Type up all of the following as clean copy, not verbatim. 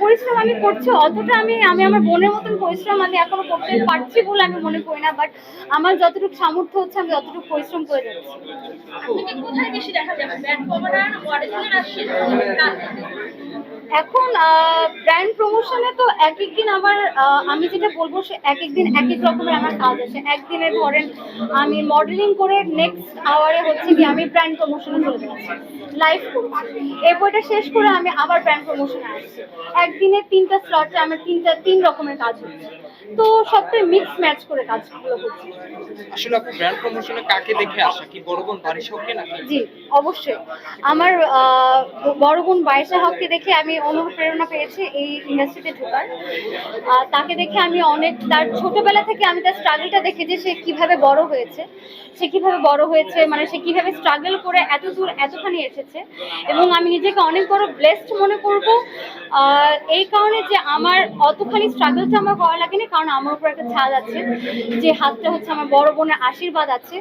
পরিশ্রম আমি করছি, অতটা আমি আমি আমার বোনের মতন পরিশ্রম আমি এখনো করতে পারছি বলে আমি মনে করি না, বাট আমার যতটুকু সামর্থ্য হচ্ছে আমি ততটুকু পরিশ্রম করে যাচ্ছি। আপনাকে কোথায় বেশি দেখা যাবে, ব্র্যান্ড কমানোর মডেলিংয়ে আসছে? এখন ব্র্যান্ড প্রমোশনে তো এক এক দিন আমার আমি যেটা বলবো সে এক এক দিন এক এক রকমের আমার কাজ আছে। একদিনে ধরেন আমি মডেলিং করে নেক্সট আওয়ারে হচ্ছে কি আমি ব্র্যান্ড প্রমোশনে চলে যাচ্ছি, লাইভ করছি, এরপর এটা শেষ করে আমি আবার ব্র্যান্ড প্রমোশনে আসছি। একদিনে 3টা স্লটে আমার 3 রকমের কাজ হচ্ছে, তো সবটাই মিক্স ম্যাচ করে কাজগুলো হচ্ছে। আসলে আপনি ব্র্যান্ড প্রমোশনে কাকে দেখে আসা, কি বড় বোন বারিশা হককে নাকি? জি, অবশ্যই। আমার বড় বোন বায়েশা হককে দেখে আমি অনুপ্রেরণা পেয়েছি এই ইন্ডাস্ট্রিতে ঢোকার। তাকে দেখে আমি অনেক, তার ছোটবেলা থেকে আমি তার স্ট্রাগলটা দেখি যে সে কিভাবে বড় হয়েছে, মানে সে কিভাবে স্ট্রাগল করে এত দূর এতখানি এসেছে। এবং আমি নিজেকে অনেক বড় ব্লেসড মনে করব এই কারণে যে আমার অতখানি স্ট্রাগলটা আমার করা লাগেনি, কারণ আমার উপর একটা ছাদ আছে, যে হাতটা হচ্ছে আমার বড় বোনের আশীর্বাদ আছে।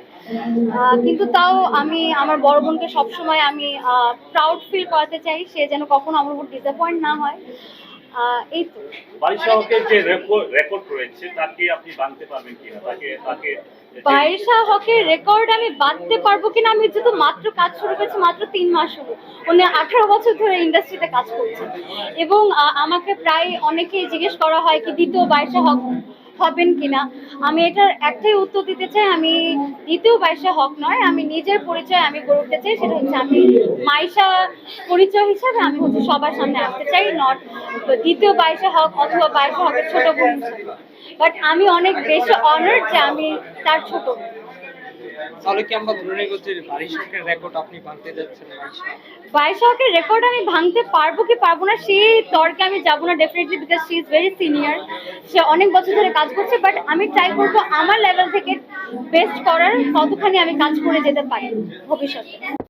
কিন্তু তাও আমি আমার বড় বোনকে সবসময় আমি প্রাউড ফিল করাতে চাই, সে যেন কখনো আমার উপর ডিসঅ্যাপয়েন্ট না হয়। এই তো। বারিশা হকের যে রেকর্ড রয়েছে তাকে আপনি ভাঙতে পারবেন কিনা, তাকে তাকে বায়েশা হকের রেকর্ড আমি বাঁধতে পারবো কিনা, আমি যেহেতু মাত্র কাজ শুরু করেছি, মাত্র 3 মাস হলো, উনি 18 বছর ধরে ইন্ডাস্ট্রিতে কাজ করছে। এবং আমাকে প্রায় অনেকেই জিজ্ঞেস করা হয় কি দ্বিতীয় বায়েশা হক হবেন কিনা। আমি এটার একটাই উত্তর দিতে চাই, আমি দ্বিতীয় বায়েশা হক নয়, আমি নিজের পরিচয় আমি গড়ে উঠতে চাই, সেটা হচ্ছে আমি মাইশা পরিচয় হিসাবে আমি হচ্ছে সবার সামনে আসতে চাই, নট দ্বিতীয় বায়েশা হক অথবা বায়েশা হকের ছোট বোন হিসাবে। বাট আমি অনেক বেশি অনার্ড যে আমি তার ছোট। তাহলে কি আমরা ধরে নেব যে বারিশা হকের রেকর্ড আপনি ভাঙতে যাচ্ছেন? বায়েশা হকের রেকর্ড আমি ভাঙতে পারবো কি পারবো না সেই তর্কে আমি যাবো না definitely, because she is very senior, সে অনেক বছর ধরে কাজ করছে। বাট আমি ট্রাই করবো আমার লেভেল থেকে বেস্ট করার, কতখানি আমি কাজ করে যেতে পারি ভবিষ্যতে।